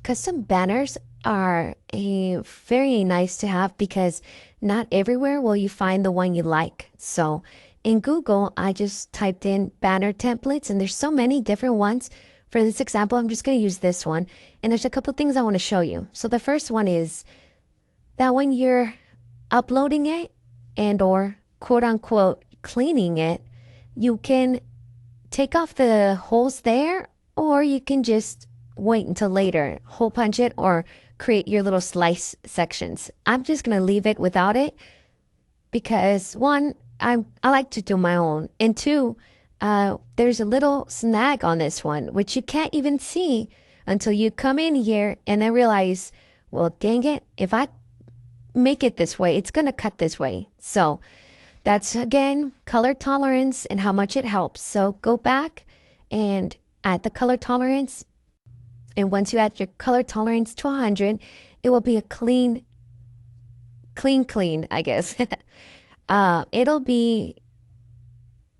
Custom banners are very nice to have because not everywhere will you find the one you like. So in Google, I just typed in banner templates and there's so many different ones. For this example, I'm just going to use this one. And there's a couple things I want to show you. So the first one is that when you're uploading it and or quote unquote cleaning it, you can take off the holes there, or you can just wait until later, hole punch it, or create your little slice sections. I'm just gonna leave it without it because one, I like to do my own, and two, there's a little snag on this one which you can't even see until you come in here and then realize, well, dang it, if I make it this way, it's gonna cut this way. So that's again color tolerance and how much it helps. So go back and add the color tolerance. And once you add your color tolerance to 100, it will be a clean, I guess. It'll be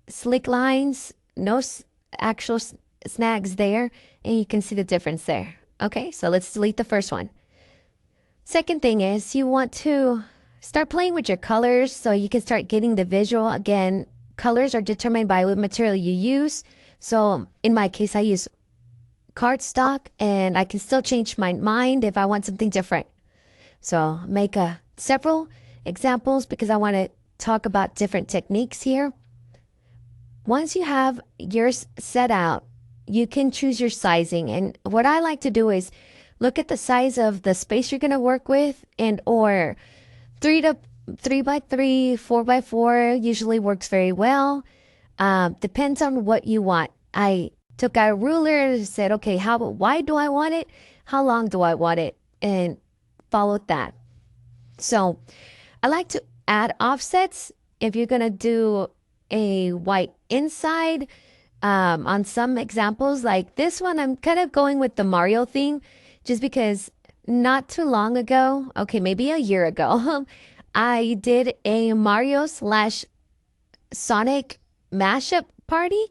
slick lines, no actual snags there, and you can see the difference there. Okay, so let's delete the first one. Second thing is you want to start playing with your colors so you can start getting the visual. Again, colors are determined by what material you use. So in my case, I use cardstock and I can still change my mind if I want something different. So make several examples because I want to talk about different techniques here. Once you have yours set out, you can choose your sizing. And what I like to do is look at the size of the space you're going to work with, and or 3 by 3, 4 by 4 usually works very well. Depends on what you want. I took out a ruler and said, okay, how wide do I want it? How long do I want it? And followed that. So I like to add offsets if you're going to do a white inside. On some examples like this one, I'm kind of going with the Mario theme just because not too long ago, okay, maybe a year ago, I did a Mario slash Sonic mashup party.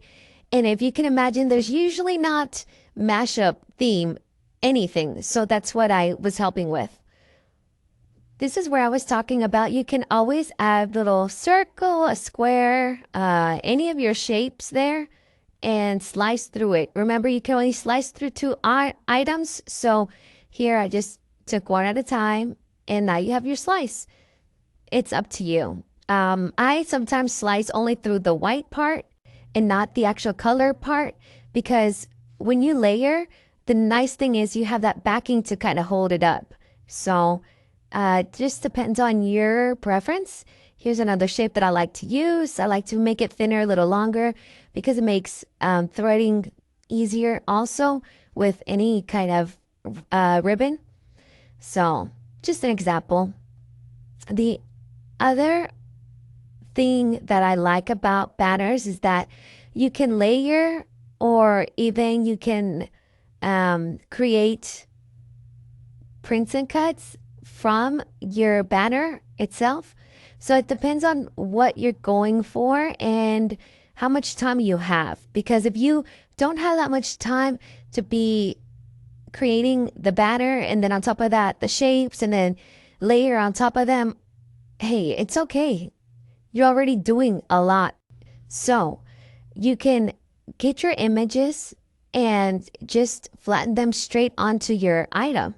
And if you can imagine, there's usually not mashup theme anything. So that's what I was helping with. This is where I was talking about you can always add little circle, a square, any of your shapes there and slice through it. Remember, you can only slice through two items. So here I just took one at a time and now you have your slice. It's up to you. I sometimes slice only through the white part and not the actual color part because when you layer, the nice thing is you have that backing to kind of hold it up. So it just depends on your preference. Here's another shape that I like to use. I like to make it thinner, a little longer because it makes threading easier also with any kind of ribbon. So just an example. The other thing that I like about banners is that you can layer or even you can create prints and cuts from your banner itself. So it depends on what you're going for and how much time you have. Because if you don't have that much time to be creating the banner and then on top of that, the shapes and then layer on top of them, hey, it's okay. You're already doing a lot. So you can get your images and just flatten them straight onto your item.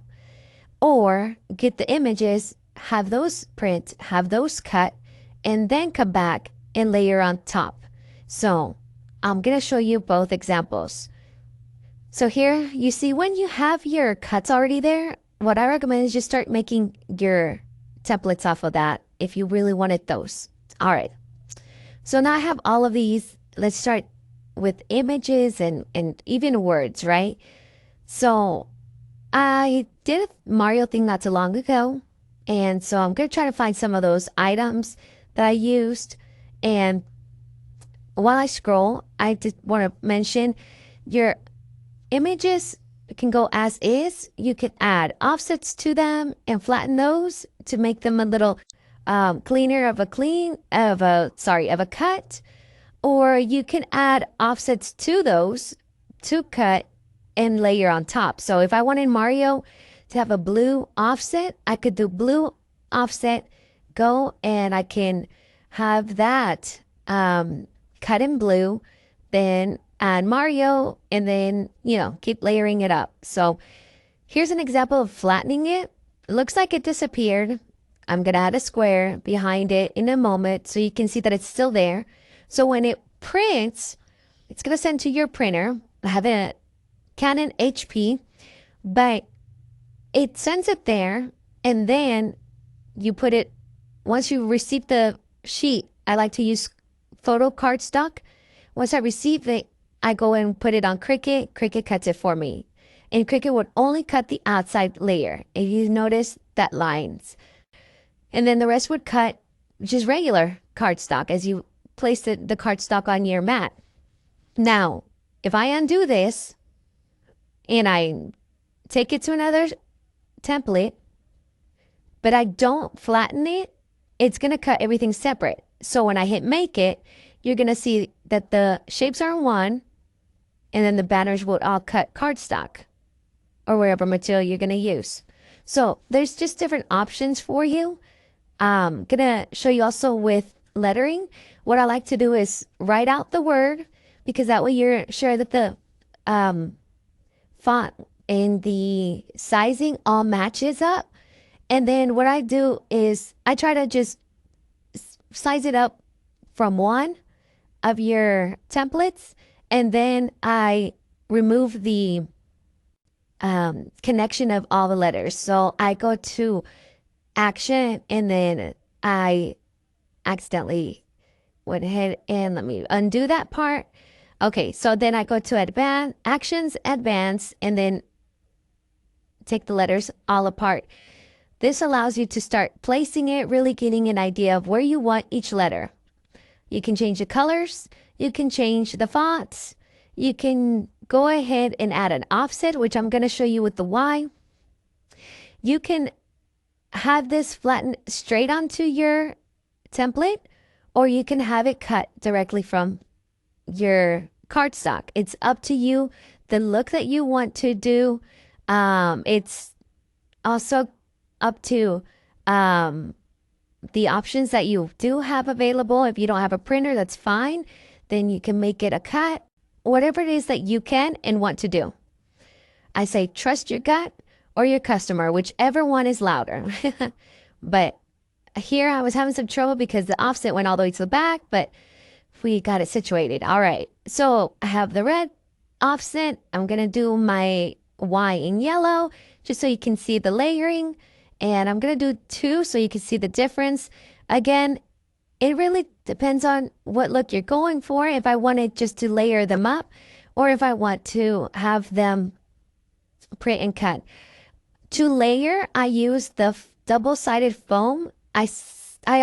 Or get the images, have those print, have those cut, and then come back and layer on top. So I'm going to show you both examples. So here you see when you have your cuts already there, what I recommend is just start making your templates off of that if you really wanted those. All right. So now I have all of these. Let's start with images and even words, right? So I did a Mario thing not too long ago. And so I'm going to try to find some of those items that I used. And while I scroll, I just want to mention your images can go as is. You can add offsets to them and flatten those to make them a little cleaner of a cut. Or you can add offsets to those to cut and layer on top. So if I wanted Mario to have a blue offset, I could do blue offset, go and I can have that cut in blue, then add Mario, and then, keep layering it up. So here's an example of flattening it. It looks like it disappeared. I'm going to add a square behind it in a moment so you can see that it's still there. So when it prints, it's going to send to your printer. I have a Canon HP, but it sends it there, and then you put it, once you receive the sheet, I like to use photo cardstock. Once I receive it, I go and put it on Cricut. Cricut cuts it for me. And Cricut would only cut the outside layer. If you notice that lines. And then the rest would cut just regular cardstock as you place the cardstock on your mat. Now, if I undo this and I take it to another template, but I don't flatten it, it's going to cut everything separate. So when I hit make it, you're going to see that the shapes are in one, and then the banners will all cut cardstock or whatever material you're going to use. So there's just different options for you. I'm going to show you also with lettering. What I like to do is write out the word, because that way you're sure that the font and the sizing all matches up. And then what I do is I try to just size it up from one of your templates, and then I remove the connection of all the letters. So I go to action, and then I accidentally went ahead and let me undo that part. Okay, so then I go to advanced actions, advanced, and then take the letters all apart. This allows you to start placing it, really getting an idea of where you want each letter. You can change the colors, you can change the fonts, you can go ahead and add an offset, which I'm going to show you with the Y. You can have this flattened straight onto your template, or you can have it cut directly from your cardstock. It's up to you, the look that you want to do. It's also up to the options that you do have available. If you don't have a printer, that's fine. Then you can make it a cut, whatever it is that you can and want to do. I say trust your gut or your customer, whichever one is louder. But here I was having some trouble because the offset went all the way to the back, but we got it situated. All right. So I have the red offset. I'm going to do my Y in yellow just so you can see the layering. And I'm going to do 2 so you can see the difference. Again, it really depends on what look you're going for. If I wanted just to layer them up, or if I want to have them print and cut. To layer, I use the double-sided foam. I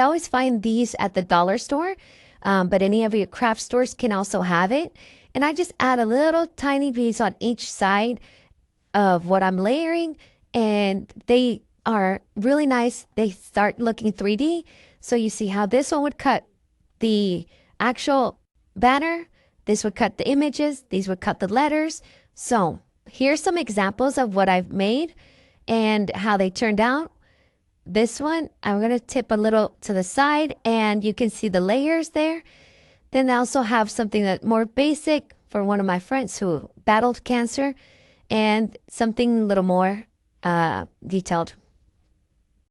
always find these at the dollar store, but any of your craft stores can also have it. And I just add a little tiny piece on each side of what I'm layering, and they are really nice. They start looking 3D. So you see how this one would cut the actual banner. This would cut the images. These would cut the letters. So here's some examples of what I've made and how they turned out. This one, I'm going to tip a little to the side, and you can see the layers there. Then I also have something that more basic for one of my friends who battled cancer, and something a little more detailed.